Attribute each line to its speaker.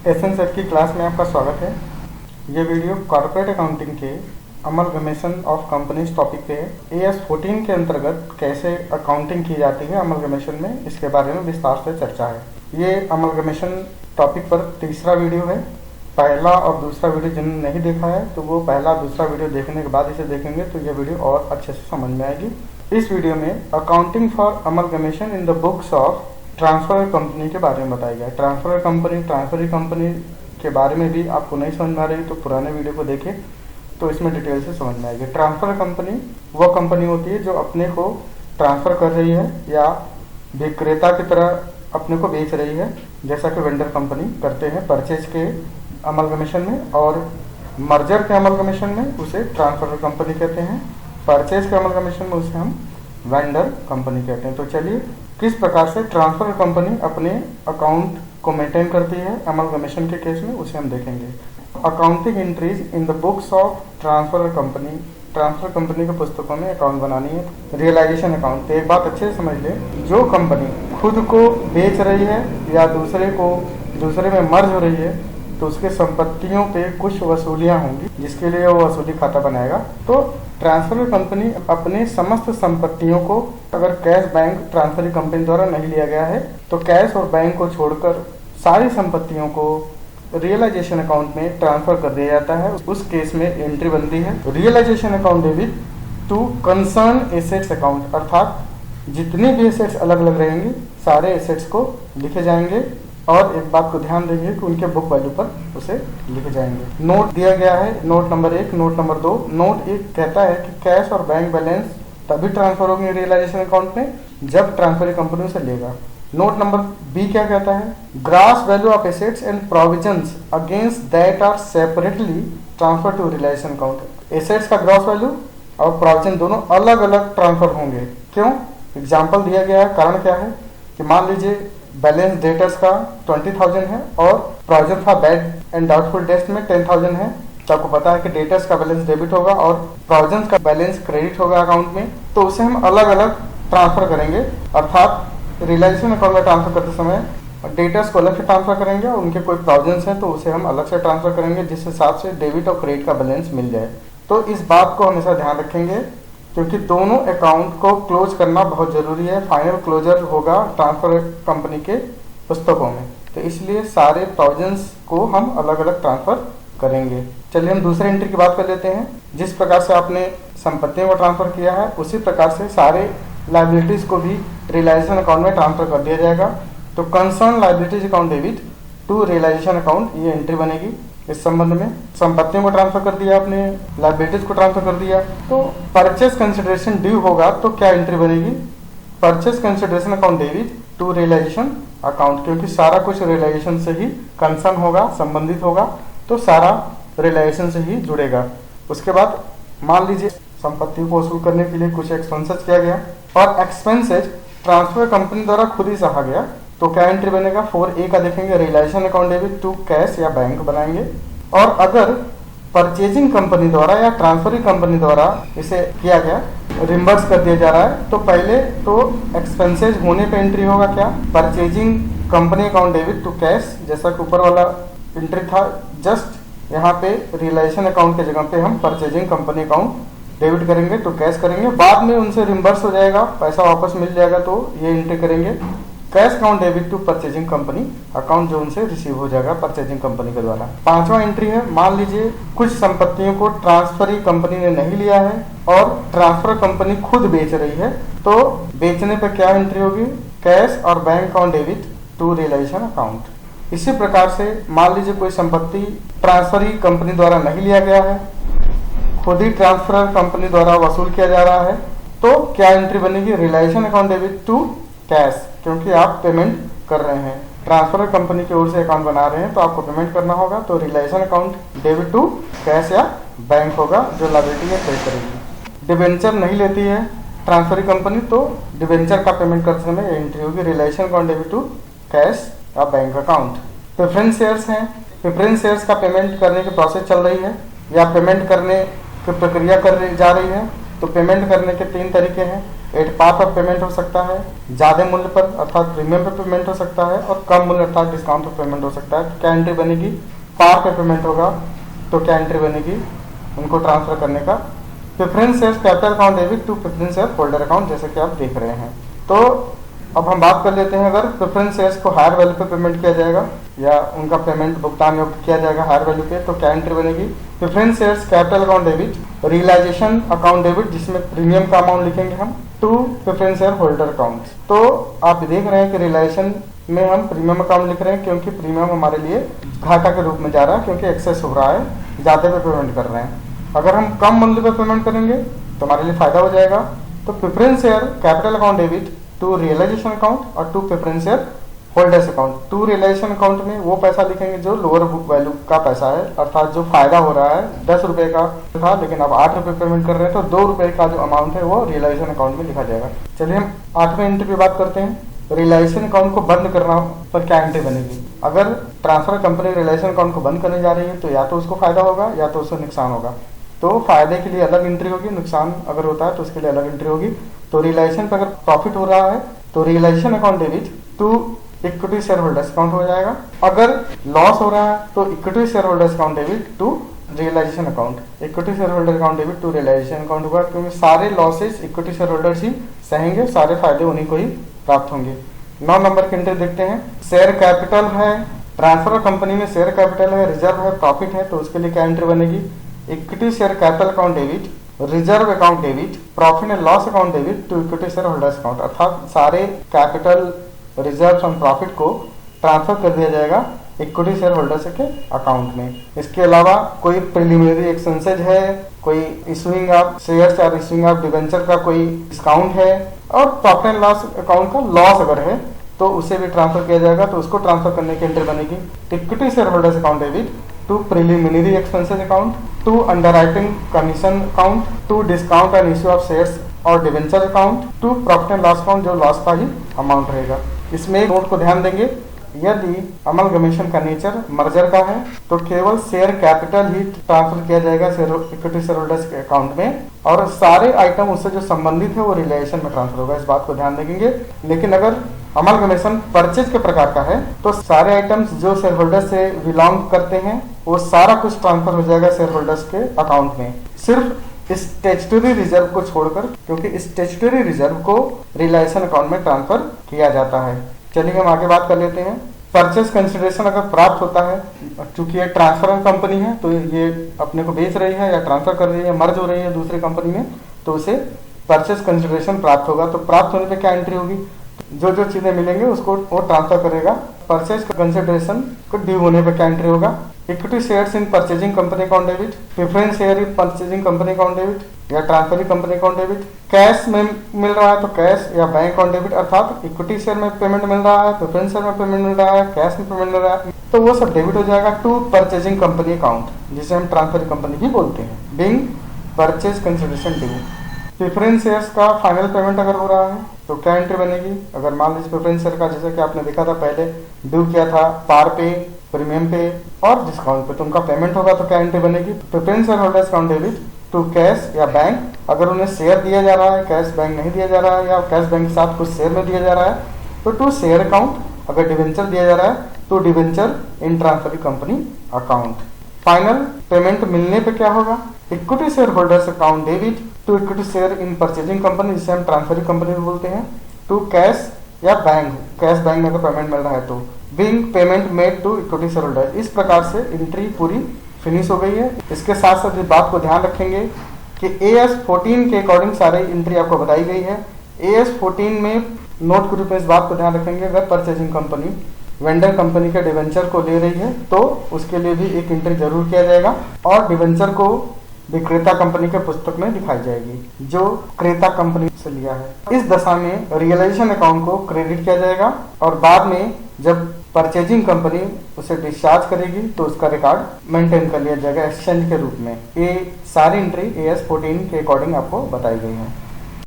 Speaker 1: एसएनसेट की क्लास में आपका स्वागत है। ये वीडियो कॉर्पोरेट अकाउंटिंग के अमलगमेशन ऑफ कंपनीज टॉपिक पे है। AS 14 के अंतर्गत कैसे अकाउंटिंग की जाती है अमलगमेशन में, इसके बारे में विस्तार से चर्चा है। ये अमलगमेशन टॉपिक पर तीसरा वीडियो है। पहला और दूसरा वीडियो जिन्होंने नहीं देखा है तो वो पहला दूसरा वीडियो देखने के बाद इसे देखेंगे तो ये वीडियो और अच्छे से समझ में आएगी। इस वीडियो में accounting for amalgamation in the books of transfer company के बारे में बताया गया है। ट्रांसफरी कंपनी के बारे में भी आपको नहीं समझ में आ रही तो पुराने वीडियो को देखें तो इसमें डिटेल से समझ में आएगी। ट्रांसफर कंपनी वह कंपनी होती है जो अपने को ट्रांसफर कर रही है या विक्रेता की तरह अपने को बेच रही है, जैसा कि वेंडर कंपनी करते हैं परचेज के अमलगमेशन में, और मर्जर के अमलगमेशन में उसे ट्रांसफर कंपनी कहते हैं। परचेज के अमलगमेशन में उसे हम वेंडर कंपनी कहते हैं। तो चलिए किस प्रकार से ट्रांसफर कंपनी अपने अकाउंट को मेंटेन करती है अमलगमेशन के केस में, उसे हम देखेंगे। Accounting entries in the books of transfer company. Transfer company के पुस्तकों में अकाउंट बनानी है। रियलाइजेशन अकाउंट, तो एक बात अच्छे से समझ ले, जो कंपनी खुद को बेच रही है या दूसरे में मर्ज हो रही है तो उसके संपत्तियों पे कुछ वसूलियां होंगी जिसके लिए वो वसूली खाता बनाएगा। तो ट्रांसफर कंपनी अपने समस्त संपत्तियों को, अगर कैश बैंक ट्रांसफर कंपनी द्वारा नहीं लिया गया है तो कैश और बैंक को छोड़कर सारी संपत्तियों को रियलाइजेशन अकाउंट में ट्रांसफर कर दिया जाता है। उस केस में एंट्री बनती है realisation account debit to concern assets account, अर्थात जितनी भी एसेट्स अलग अलग रहेंगी सारे एसेट्स को लिखे जाएंगे और एक बात को ध्यान देंगे कि उनके बुक वैल्यू पर उसे लिखे जाएंगे। नोट दिया गया है, note number 1, note number 2। Note 1 कहता है कि कैश और बैंक बैलेंस तभी ट्रांसफर होंगे रियलाइजेशन अकाउंट में जब ट्रांसफर कंपनी से लेगा। नोट नंबर B क्या कहता है, gross value of assets and provisions against that are separately transfer to realisation account. Assets का ग्रॉस वैल्यू और प्रोविजन दोनों अलग अलग ट्रांसफर होंगे। क्यों? एग्जाम्पल दिया गया है। कारण क्या है कि मान लीजिए बैलेंस डेटर्स का 20,000 है और provision for bad and doubtful debts में 10,000 है। तो आपको पता है कि डेटर्स का बैलेंस डेबिट होगा और प्रोविजन का बैलेंस क्रेडिट होगा अकाउंट में, तो उसे हम अलग अलग ट्रांसफर करेंगे। अर्थात रियलाइजेशन अकाउंट में ट्रांसफर करते समय डेटर्स को अलग से ट्रांसफर करेंगे और उनके कोई प्रोविजन है तो उसे हम अलग से ट्रांसफर करेंगे जिस हिसाब से डेबिट और क्रेडिट का बैलेंस मिल जाए। तो इस बात को हमेशा ध्यान रखेंगे क्योंकि दोनों अकाउंट को क्लोज करना बहुत जरूरी है। फाइनल क्लोजर होगा ट्रांसफर कंपनी के पुस्तकों में, तो इसलिए सारे प्रोविजंस को हम अलग अलग ट्रांसफर करेंगे। चलिए हम दूसरे एंट्री की बात कर लेते हैं। जिस प्रकार से आपने संपत्तियों को ट्रांसफर किया है उसी प्रकार से सारे लाइबिलिटीज को भी रियलाइजेशन अकाउंट में ट्रांसफर कर दिया जाएगा। तो concern liabilities account debit to realisation account, ये एंट्री बनेगी। इस संबंध में संपत्तियों को ट्रांसफर कर दिया आपने, लाइबिलिटीज को ट्रांसफर कर दिया, तो परचेस कंसिडरेशन ड्यू होगा तो क्या एंट्री बनेगी, purchase consideration account debit to realisation account, क्योंकि सारा कुछ रियलाइजेशन से ही कंसर्न होगा, संबंधित होगा, तो सारा रियलाइजेशन से ही जुड़ेगा। उसके बाद मान लीजिए संपत्ति को वसूल करने के लिए कुछ एक्सपेंसेस किया गया और एक्सपेंसेस ट्रांसफर कंपनी द्वारा खुद ही सहा गया, तो क्या एंट्री बनेगा, 4A का देखेंगे, realisation account debit to cash या बैंक बनाएंगे। और अगर परचेजिंग कंपनी द्वारा या ट्रांसफरिंग कंपनी द्वारा इसे किया गया, रिम्बर्स कर दिया जा रहा है, तो पहले तो एक्सपेंसेस होने पे एंट्री होगा क्या, purchasing company account debit to cash, जैसा कि ऊपर वाला एंट्री था। जस्ट यहाँ पे रियलाइजेशन अकाउंट के जगह पे हम परचेजिंग कंपनी अकाउंट डेबिट करेंगे तो कैश करेंगे, बाद में उनसे रिम्बर्स हो जाएगा, पैसा वापस मिल जाएगा तो ये एंट्री करेंगे cash account debit to purchasing company account, जो उनसे रिसीव हो जाएगा परचेजिंग कंपनी के द्वारा। पांचवा एंट्री है, मान लीजिए कुछ संपत्तियों को ट्रांसफरी कंपनी ने नहीं लिया है और ट्रांसफर कंपनी खुद बेच रही है, तो बेचने पर क्या एंट्री होगी, कैश और bank account debit to realisation account. इसी प्रकार से मान लीजिए कोई संपत्ति ट्रांसफरी कंपनी द्वारा नहीं लिया गया है, खुद ही ट्रांसफर कंपनी द्वारा वसूल किया जा रहा है, तो क्या एंट्री बनेगी, realisation account debit to cash, क्योंकि आप पेमेंट कर रहे हैं, ट्रांसफर कंपनी की ओर से अकाउंट बना रहे हैं तो आपको पेमेंट करना होगा, तो realisation account debit to cash या बैंक होगा जो लायबिलिटी है पे करेगी। डिबेंचर नहीं लेती है ट्रांसफर कंपनी तो डिबेंचर का पेमेंट करते समय एंट्री होगी realisation account debit to cash या बैंक अकाउंट। प्रेफरेंस शेयर्स हैं, प्रेफरेंस शेयर्स का पेमेंट करने की प्रोसेस चल रही है या पेमेंट करने की प्रक्रिया कर जा रही है, तो पेमेंट करने के 3 तरीके हैं। एट पार पर पेमेंट हो सकता है, ज़्यादा मूल्य पर अर्थात प्रीमियम पर पेमेंट हो सकता है, और कम मूल्य अर्थात डिस्काउंट पर पेमेंट हो सकता है। तो क्या एंट्री बनेगी? पार पर पेमेंट होगा तो क्या एंट्री बनेगी उनको ट्रांसफर करने का? Preference share capital account debit to preference share holder account, जैसे कि आप देख रहे हैं। तो अब हम बात कर लेते हैं, अगर प्रेफरेंस शेयर्स को हायर वैल्यू पे पेमेंट किया जाएगा या उनका पेमेंट भुगतान योग्य किया जाएगा हायर वैल्यू पे, तो क्या एंट्री बनेगी? Preference shares capital account debit realisation account debit, जिसमें प्रीमियम का अमाउंट लिखेंगे हम, to preference share holder account. तो आप देख रहे हैं कि रियलाइजेशन में हम प्रीमियम अकाउंट लिख रहे हैं क्योंकि प्रीमियम हमारे लिए घाटा के रूप में जा रहा है, क्योंकि एक्सेस हो रहा है, ज़्यादा पे पेमेंट कर रहे हैं। अगर हम कम मूल्य पर पेमेंट करेंगे तो हमारे लिए फायदा हो जाएगा। तो preference share capital account debit to realisation account और to preference share holders account. To realisation account में वो पैसा लिखेंगे जो लोअर बुक वैल्यू का पैसा है, अर्थात जो फायदा हो रहा है 10 रुपए का था लेकिन अब 8 रुपए पेमेंट कर रहे हैं, तो 2 रुपए का जो अमाउंट है वो रियलाइजेशन अकाउंट में लिखा जाएगा। चलिए हम 8वें एंट्री पे बात करते हैं। रियलाइजेशन अकाउंट को बंद करना पर क्या एंट्री बनेगी? अगर ट्रांसफर कंपनी रियलाइजेशन अकाउंट को बंद करने जा रही है तो या तो उसको फायदा होगा या तो उसको नुकसान होगा। तो फायदे के लिए अलग एंट्री होगी, नुकसान अगर होता है तो उसके लिए अलग एंट्री होगी। तो रियलाइजेशन पर अगर प्रॉफिट हो रहा है तो realisation account debit to equity share holders account हो जाएगा। अगर लॉस हो रहा है तो equity share holders account debit to realisation account. Equity share holder account debit to realisation account होगा, क्योंकि सारे लॉसेस इक्विटी शेयर होल्डर्स ही सहेंगे, सारे फायदे उन्हीं को ही प्राप्त होंगे। 9 नंबर की एंट्री देखते हैं। शेयर कैपिटल है, ट्रांसफर कंपनी में शेयर कैपिटल है, रिजर्व है, प्रॉफिट है, तो उसके लिए क्या एंट्री बनेगी? Equity share capital account debit, reserve account debit, profit and loss account debit to equity share holders account. अर्थात सारे कैपिटल, रिजर्व और प्रॉफिट को ट्रांसफर कर दिया जाएगा इक्विटी शेयर होल्डर्स के अकाउंट में। इसके अलावा कोई प्रिलिमिनरी एक्सपेंसेज है, कोई इशूइंग ऑफ शेयर्स या इशूइंग ऑफ डिवेंचर का कोई डिस्काउंट है, और प्रॉफिट एंड लॉस अकाउंट का लॉस अगर है तो उसे भी ट्रांसफर किया जाएगा। तो उसको ट्रांसफर करने की एंट्री बनेगी equity share holders account debit to preliminary expenses account, to underwriting commission account, to discount and issue of shares और debenture account, to profit and loss account, जो लॉस का ही अमाउंट रहेगा। इसमें एक नोट को ध्यान देंगे, यदि अमलगमेशन का नेचर मर्जर का है तो केवल शेयर कैपिटल ही ट्रांसफर किया जाएगा इक्विटी शेयर होल्डर्स के अकाउंट में, और सारे आइटम उससे जो संबंधित है वो रिलेशन में ट्रांसफर होगा। इस बात को ध्यान देंगे। लेकिन अगर अमलगमेशन परचेज के प्रकार का है तो सारे आइटम्स जो शेयर होल्डर से बिलोंग करते हैं वो सारा कुछ ट्रांसफर हो जाएगा शेयर होल्डर्स के अकाउंट में, सिर्फ स्टैट्यूटरी रिजर्व को छोड़कर, क्योंकि स्टैट्यूटरी रिजर्व को रियलाइजेशन अकाउंट में ट्रांसफर किया जाता है। चलिए हम आगे बात कर लेते हैं। परचेस कंसिडरेशन अगर प्राप्त होता है, चूंकि ये ट्रांसफर कंपनी है तो ये अपने को बेच रही है या ट्रांसफर कर रही है, मर्ज हो रही है दूसरी कंपनी में, तो उसे परचेस कंसिडरेशन प्राप्त होगा। तो प्राप्त होने पे क्या एंट्री होगी? जो जो चीजें मिलेंगे उसको वो ट्रांसफर करेगा। परचेज कंसिडरेशन को ड्यू होने पे क्या एंट्री होगा? Equity shares in purchasing company account debit, preference share in purchasing company account debit या transferring company account debit. Cash में मिल रहा है तो कैश या बैंक अकाउंट डेबिट, अर्थात इक्विटी शेयर में पेमेंट मिल रहा है, प्रेफरेंस शेयर में पेमेंट मिल रहा है, कैश में पेमेंट मिल रहा है, तो वो सब डेबिट हो जाएगा टू परचेजिंग कंपनी अकाउंट, जिसे हम ट्रांसफरिंग कंपनी भी बोलते हैं। Being purchase consideration due. Preference shares का फाइनल पेमेंट अगर हो रहा है तो क्या एंट्री बनेगी? अगर मान लीजिए प्रेफरेंस शेयर का, जैसे कि आपने देखा था पहले, ड्यू किया था पार पे, प्रीमियम पे और डिस्काउंट पे, तो उनका पेमेंट होगा तो क्या एंट्री बनेगी? Preference share holders account debit to cash या बैंक, अगर उन्हें शेयर दिया जा रहा है, कैश बैंक नहीं दिया जा रहा है, या कैश बैंक के साथ कुछ शेयर में दिया जा रहा है तो टू शेयर अकाउंट, अगर डिवेंचर दिया जा रहा है तो debenture in transferring company account. Final payment मिलने पे क्या होगा? Equity share holders account debit to equity share in purchasing company, जिसे हम ट्रांसफरिंग कंपनी बोलते हैं, टू कैश या बैंक, कैश बैंक में अगर पेमेंट मिल रहा है तो, being payment made to equity share holder. इस प्रकार से एंट्री पूरी फिनिश हो गई है। इसके साथ साथ इस बात को ध्यान रखेंगे कि AS 14 के अकॉर्डिंग सारी एंट्री आपको बताई गई है। AS 14 में नोट के रूप में इस बात को ध्यान रखेंगे, अगर परचेजिंग कंपनी वेंडर कंपनी के डिवेंचर को ले रही है तो उसके लिए भी एक एंट्री जरूर किया जाएगा, और डिवेंचर को विक्रेता कंपनी के पुस्तक में दिखाई जाएगी जो क्रेता कंपनी से लिया है। इस दशा में रियलाइजेशन अकाउंट को क्रेडिट किया जाएगा, और बाद में जब परचेजिंग कंपनी उसे डिस्चार्ज करेगी तो उसका रिकॉर्ड मेंटेन कर लिया जाएगा एक्सचेंज के रूप में। ये सारी एंट्री AS 14 के अकॉर्डिंग आपको बताई गई है।